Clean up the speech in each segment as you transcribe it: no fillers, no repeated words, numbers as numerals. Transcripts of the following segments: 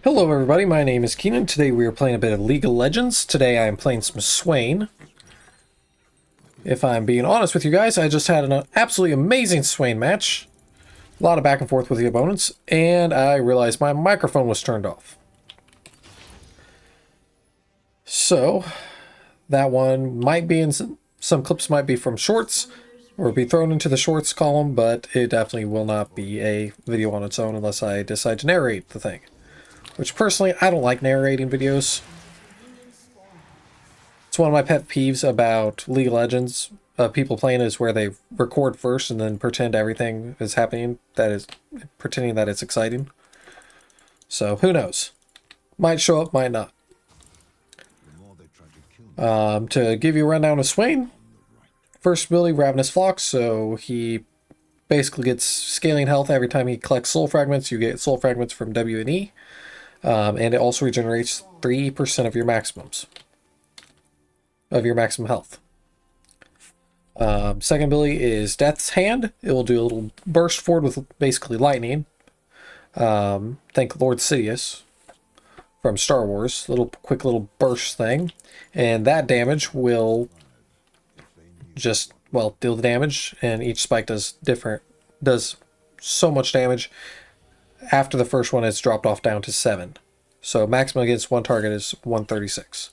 Hello everybody, my name is Keenan. Today we are playing a bit of League of Legends. Today I am playing some Swain. If I'm being honest with you guys, I just had an absolutely amazing Swain match. A lot of back and forth with the opponents, and I realized my microphone was turned off. So, that one might be in some clips might be from shorts, or be thrown into the shorts column, but it definitely will not be a video on its own unless I decide to narrate the thing. Which personally, I don't like narrating videos. It's one of my pet peeves about League of Legends. People playing is where they record first and then pretend everything is happening. That is, pretending that it's exciting. So, who knows? Might show up, might not. To give you a rundown of Swain. First ability, Ravenous Flock. So, he basically gets scaling health every time he collects soul fragments. You get soul fragments from W and E. And it also regenerates 3% of your maximums. Of your maximum health. Second ability is Death's Hand. It will do a little burst forward with basically lightning. Thank Lord Sidious from Star Wars. Quick little burst thing. And that damage will just, well, deal the damage. And each spike does so much damage. After the first one, it's dropped off down to 7. So maximum against one target is 136.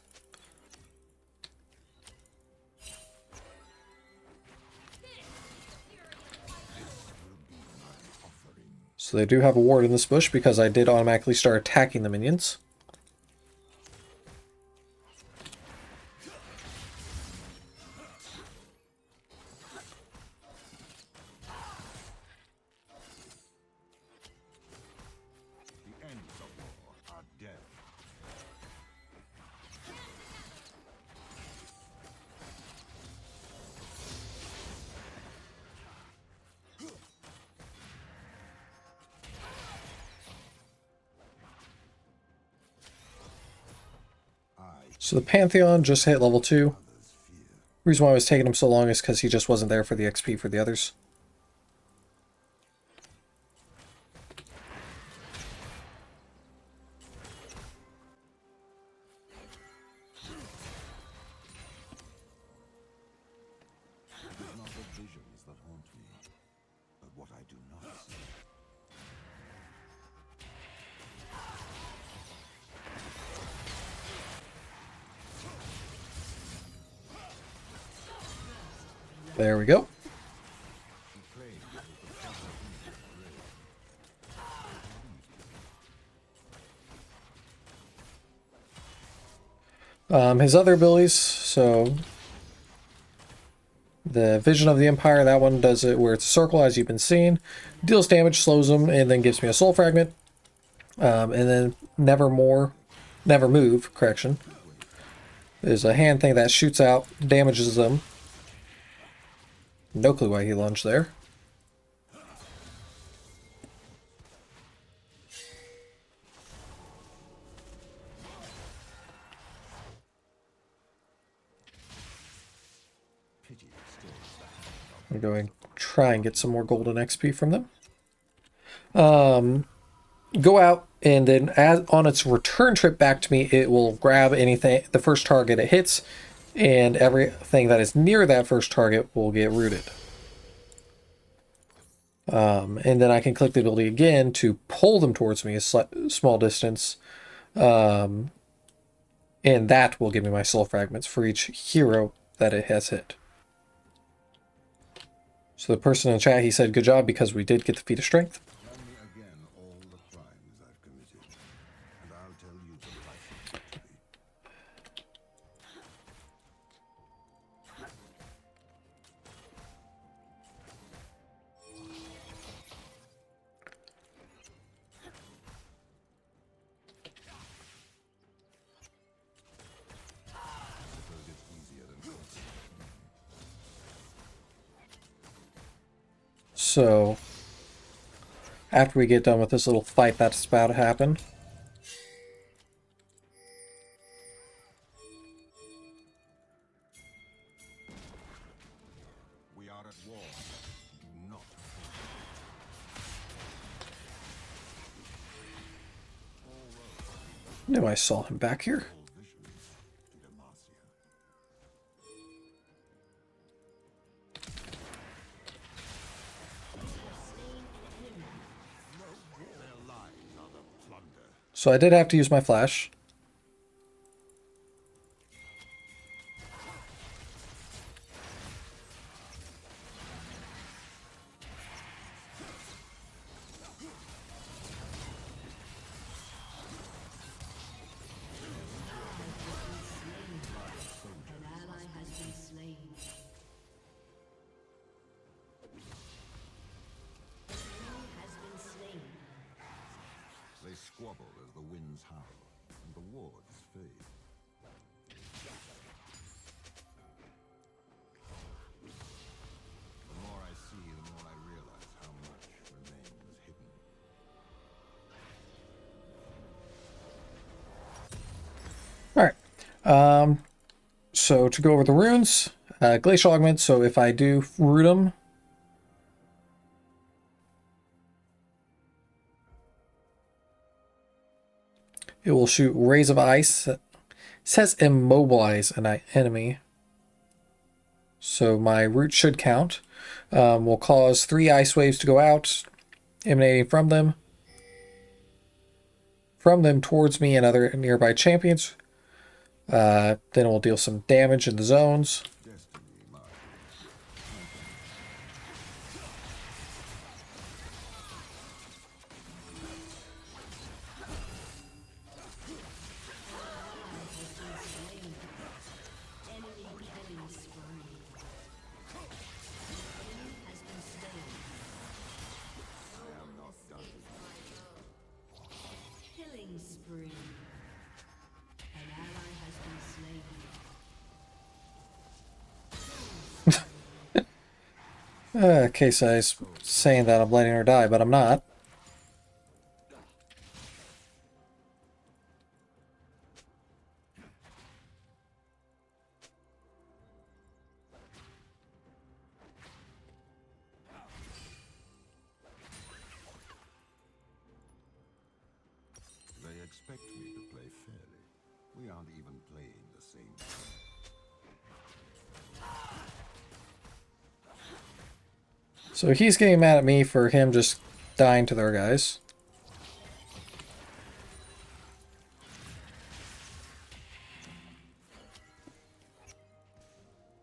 So they do have a ward in this bush because I did automatically start attacking the minions. So the Pantheon just hit level 2. Reason why I was taking him so long is because he just wasn't there for the XP for the others. There we go. His other abilities, so the Vision of the Empire, that one does it where it's a circle, as you've been seeing. Deals damage, slows him, and then gives me a soul fragment. And then Never Move, correction, is a hand thing that shoots out, damages them. No clue why he lunged there. I'm going to try and get some more golden XP from them. Go out, and then on its return trip back to me, it will grab anything, the first target it hits, and everything that is near that first target will get rooted. And then I can click the ability again to pull them towards me a small distance. And that will give me my soul fragments for each hero that it has hit. So the person in the chat, he said, good job, because we did get the feat of strength. So, after we get done with this little fight that's about to happen, we are at war. Do not. Knew I saw him back here. So I did have to use my flash. They squabble as the winds howl, and the wards fade. The more I see, the more I realize how much remains hidden. Alright. So to go over the runes, Glacial Augment, so if I do root them, it will shoot Rays of Ice. It says immobilize an enemy. So my root should count. Will cause 3 ice waves to go out, emanating from them towards me and other nearby champions. Then it will deal some damage in the zones. Case I was saying that I'm letting her die, but I'm not. They expect me to play fairly. We aren't even playing the same game. So he's getting mad at me for him just dying to their guys.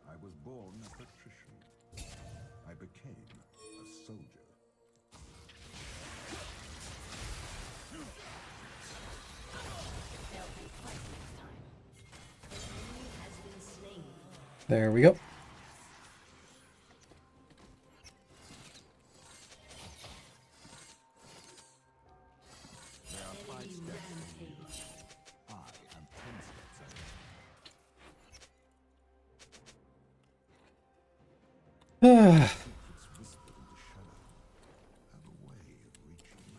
I was born a patrician. I became a soldier. There we go. There are 5 steps ahead. I am 10 steps ahead. Secrets whispered in the shadow have a way of reaching me.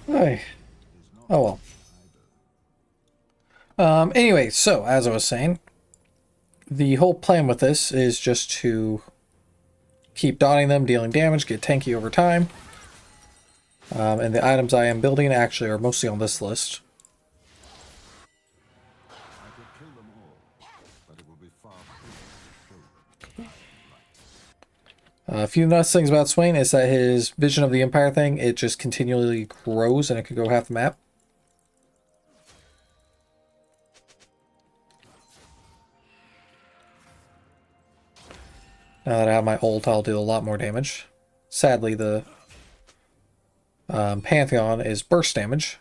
Hey. Oh well. Anyway, so as I was saying, the whole plan with this is just to keep dotting them, dealing damage, get tanky over time. And the items I am building actually are mostly on this list. I could kill them all, but it will be far better to show them. A few nice things about Swain is that his Vision of the Empire thing, it just continually grows and it could go half the map. Now that I have my ult, I'll do a lot more damage. Sadly, the Pantheon is burst damage.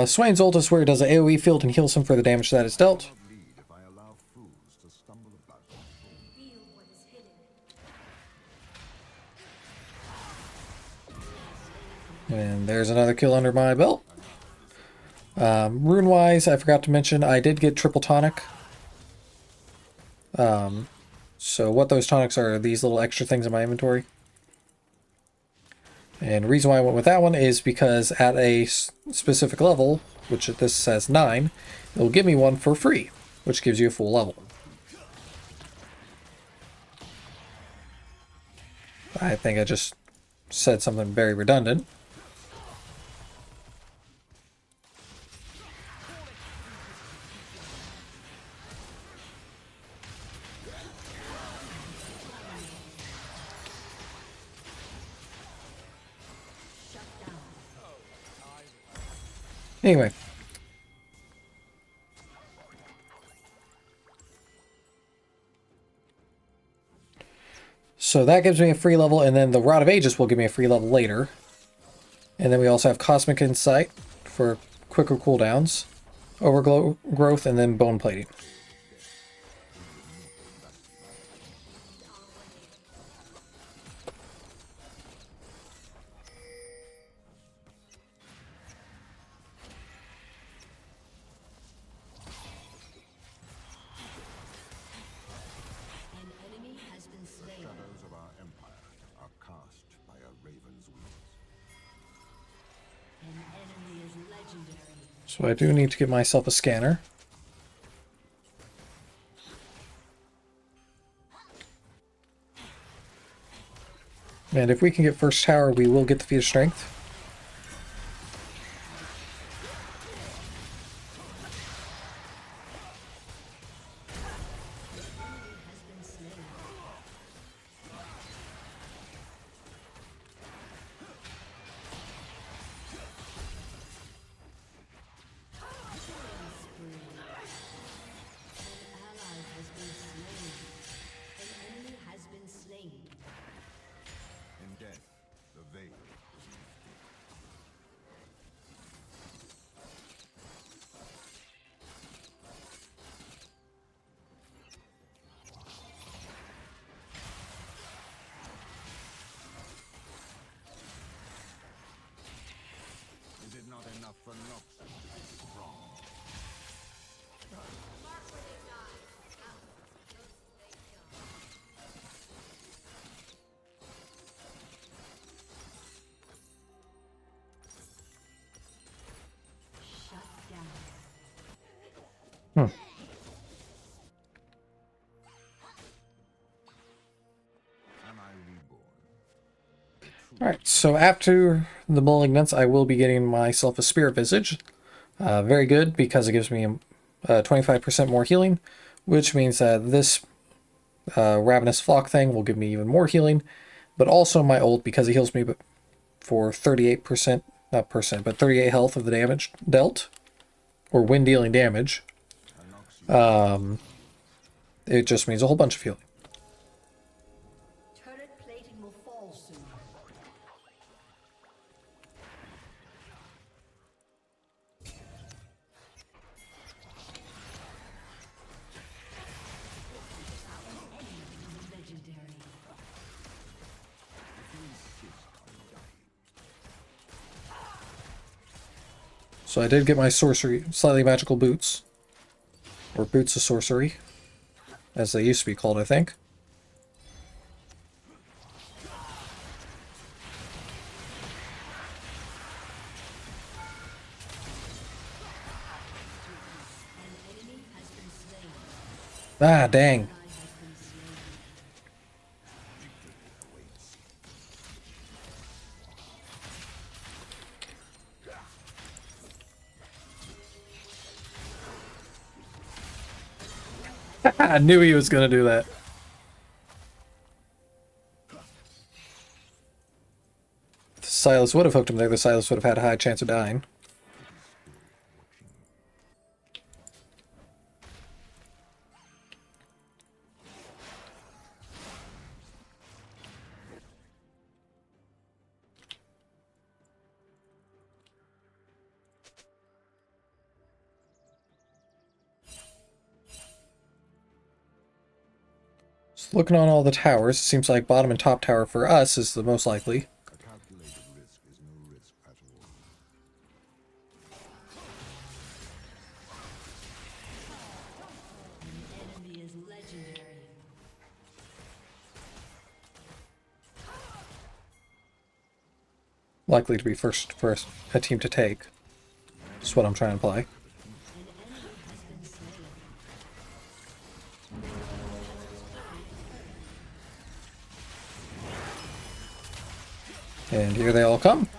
Swain's ult is where it does an AoE field and heals him for the damage that is dealt. Lead if I allow fools to stumble about. And there's another kill under my belt. Rune-wise, I forgot to mention, I did get triple tonic. So what those tonics are these little extra things in my inventory. And the reason why I went with that one is because at a specific level, which this says 9, it will give me one for free, which gives you a full level. I think I just said something very redundant. Anyway. So that gives me a free level, and then the Rod of Ages will give me a free level later. And then we also have Cosmic Insight for quicker cooldowns, Overgrowth, and then Bone Plating. So I do need to get myself a scanner. And if we can get first tower, we will get the feat of strength. Alright, so after the Malignance, I will be getting myself a Spirit Visage. Very good, because it gives me 25% more healing, which means that this Ravenous Flock thing will give me even more healing, but also my ult, because it heals me for 38%, not percent, but 38 health of the damage dealt, or when dealing damage. It just means a whole bunch of healing. Turret plating will fall soon. Legendary. So I did get my sorcery, slightly magical boots, or boots of sorcery, as they used to be called, I think. Ah, dang. I knew he was going to do that. If Silas would have hooked him there, the Silas would have had a high chance of dying. So looking on all the towers, it seems like bottom and top tower for us is the most likely. A calculated risk is no risk likely to be first for a team to take. That's what I'm trying to play. And here they all come.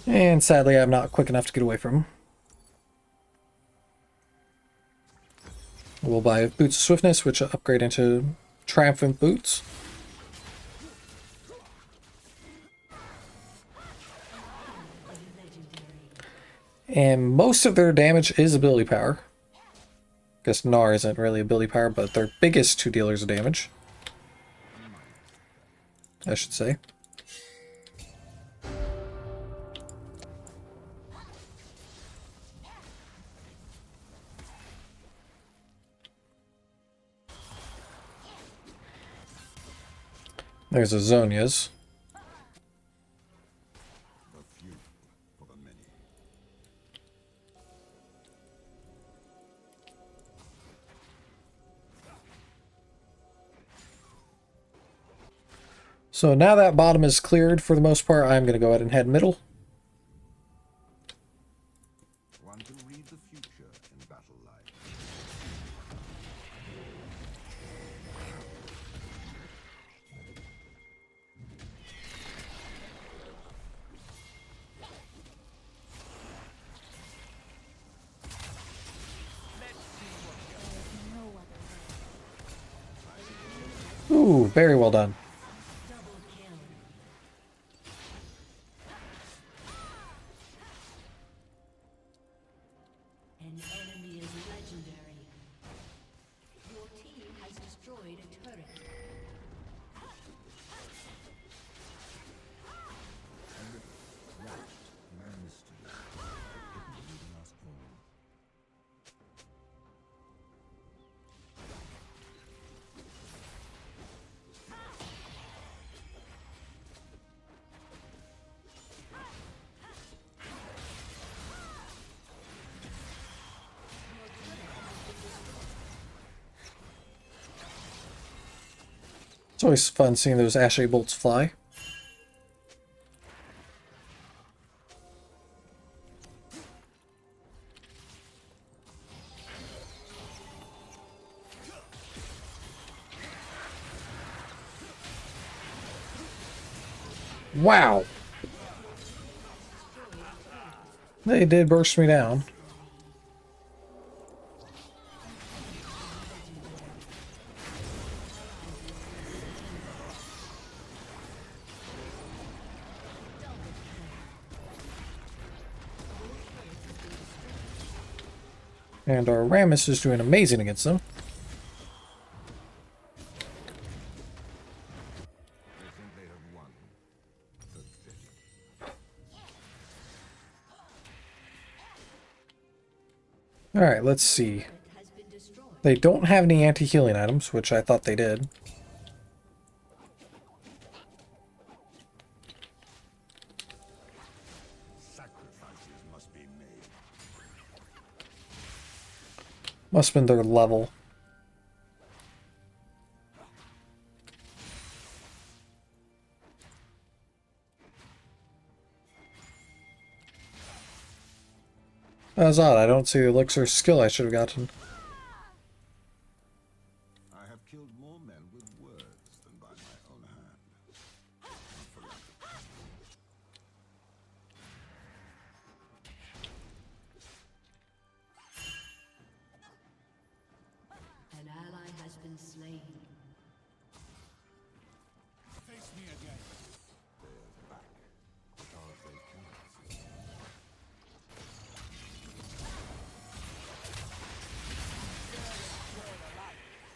And sadly, I'm not quick enough to get away from him. We'll buy Boots of Swiftness, which upgrade into Triumphant Boots. And most of their damage is ability power. Guess Gnar isn't really ability power, but their biggest 2 dealers of damage, I should say. There's Azonia's. The few for the many. So now that bottom is cleared for the most part, I'm going to go ahead and head middle. One can read the future in battle light. Ooh, very well done. Double kill. An enemy is legendary. Your team has destroyed a turret. It's always fun seeing those Ashe bolts fly. Wow! They did burst me down. And our Rammus is doing amazing against them. They think they have won. Pathetic. Alright, let's see. Turret has been destroyed. They don't have any anti-healing items, which I thought they did. Sacrifices must be made. Must have been their level. That's odd, I don't see the elixir skill I should have gotten. I have killed more men with words than by my own hand. An ally has been slain. Face me again. They're back. Because they cannot see.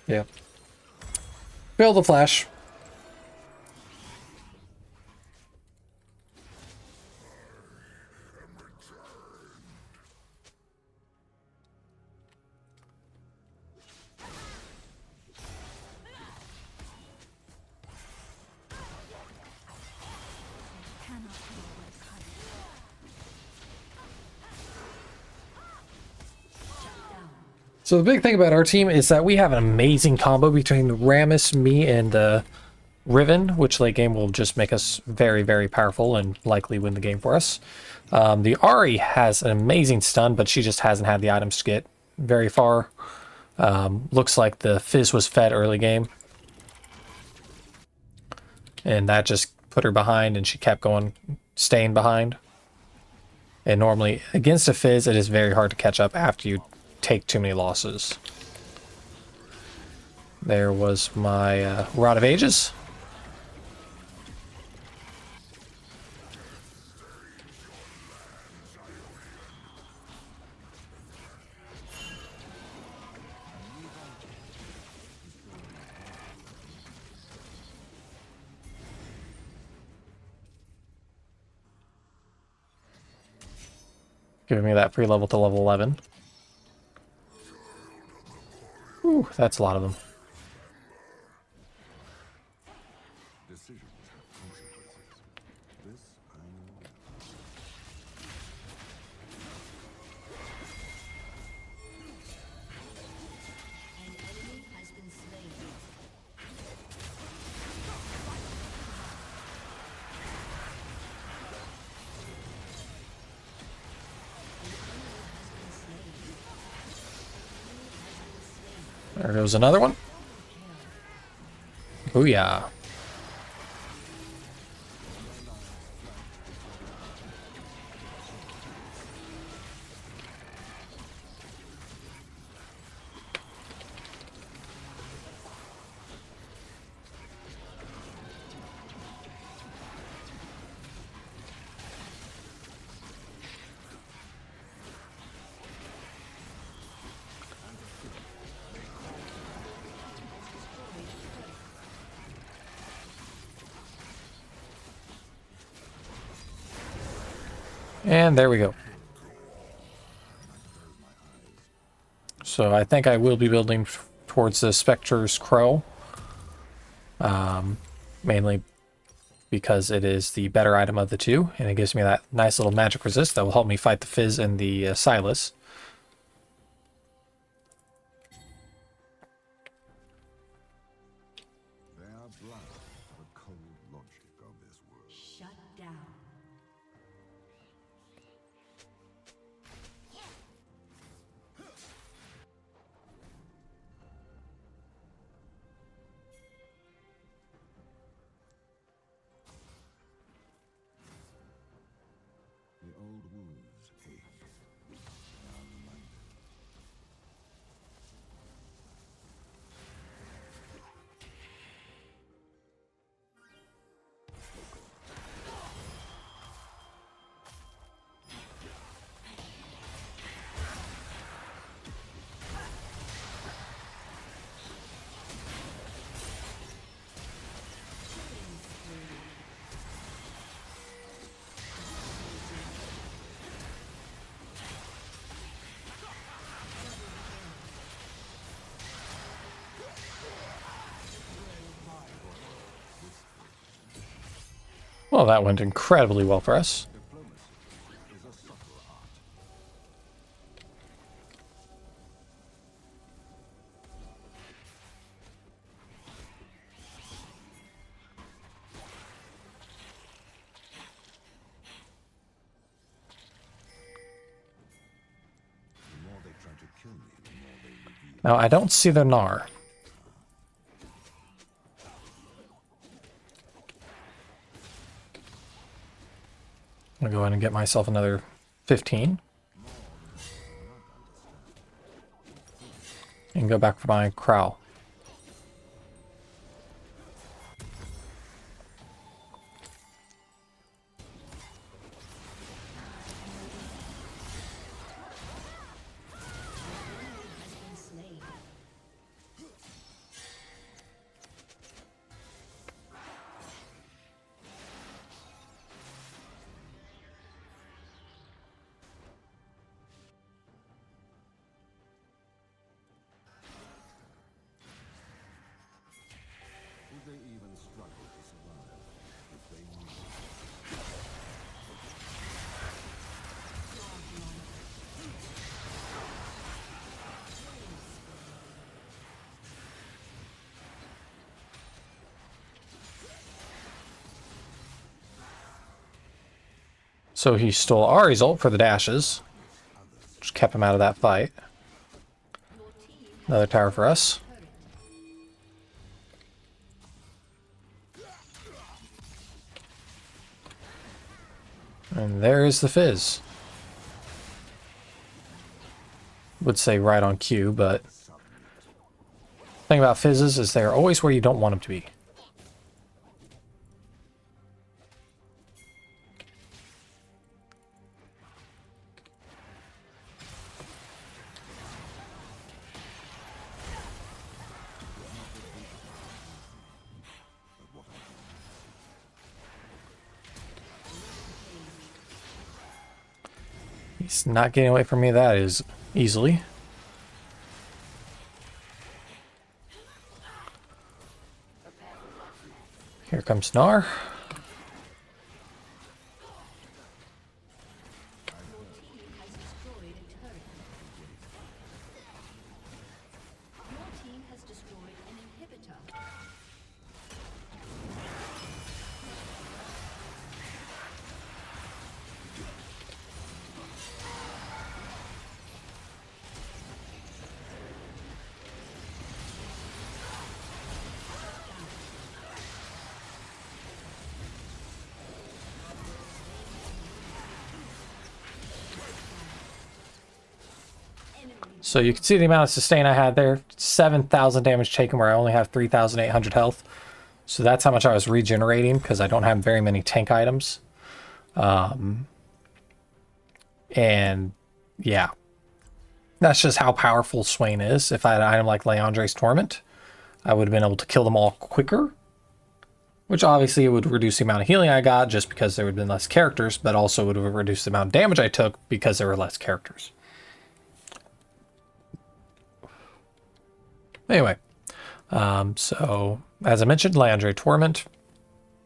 Yeah. Fail the flash. So the big thing about our team is that we have an amazing combo between Rammus, me, and Riven, which late game will just make us very, very powerful and likely win the game for us. The Ahri has an amazing stun, but she just hasn't had the items to get very far. Looks like the Fizz was fed early game. And that just put her behind, and she kept going, staying behind. And normally, against a Fizz, it is very hard to catch up after you take too many losses. There was my Rod of Ages. Giving me that free level to level 11. Ooh, that's a lot of them. Decisions have consequences. This I know. An enemy has been slain. There goes another one. Booyah. And there we go. So I think I will be building towards the Spectre's Crow. Mainly because it is the better item of the two, and it gives me that nice little magic resist that will help me fight the Fizz and the Silas. They are blind to the cold logic of this world. Shut down. The old wounds ache. They are reminded. Well, that went incredibly well for us. Diplomacy is a subtle art. The more they try to kill me, the more they reveal. Now, I don't see the Gnar. I'm gonna go ahead and get myself another 15. And go back for my Crow. Has been slain. So he stole Ari's ult for the dashes. Just kept him out of that fight. Another tower for us. And there is the Fizz. Would say right on cue, but the thing about Fizzes is they're always where you don't want them to be. He's not getting away from me, that is easily. Here comes Gnar. So you can see the amount of sustain I had there. 7,000 damage taken where I only have 3,800 health. So that's how much I was regenerating because I don't have very many tank items. And yeah, that's just how powerful Swain is. If I had an item like Leandre's Torment, I would have been able to kill them all quicker. Which obviously it would reduce the amount of healing I got just because there would have been less characters, but also would have reduced the amount of damage I took because there were less characters. Anyway, so as I mentioned, Leandre Torment,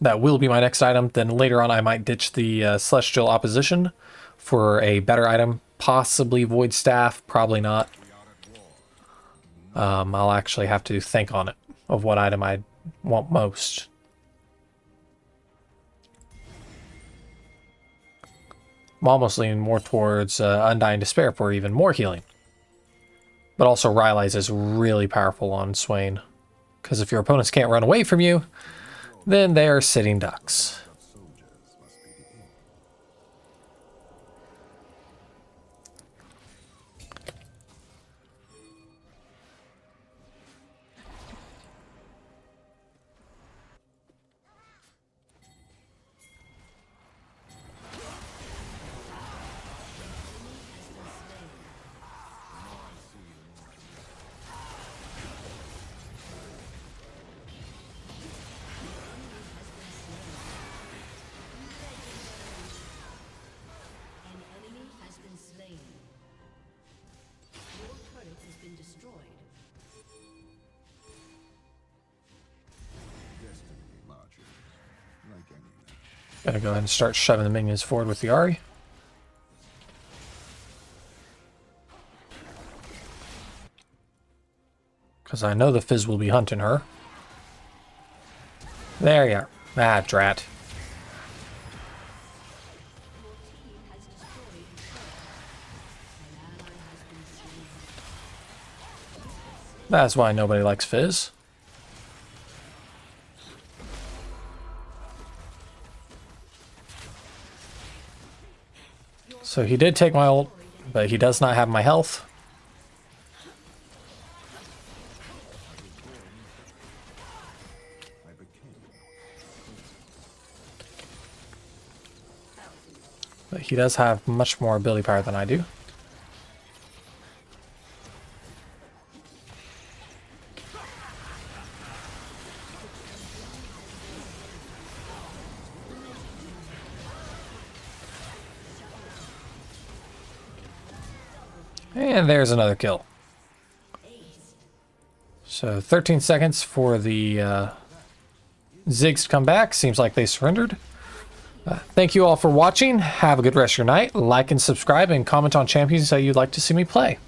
that will be my next item. Then later on I might ditch the Celestial Opposition for a better item, possibly Void Staff, probably not. I'll actually have to think on it, of what item I want most. I'm almost leaning more towards Undying Despair for even more healing. But also Rylai's is really powerful on Swain. Because if your opponents can't run away from you, then they are sitting ducks. Gonna go ahead and start shoving the minions forward with the Ahri. Because I know the Fizz will be hunting her. There you are. Ah, drat. That's why nobody likes Fizz. So he did take my ult, but he does not have my health. But he does have much more ability power than I do. And there's another kill. So 13 seconds for the Ziggs to come back. Seems like they surrendered. Thank you all for watching. Have a good rest of your night. Like and subscribe and comment on champions that you'd like to see me play.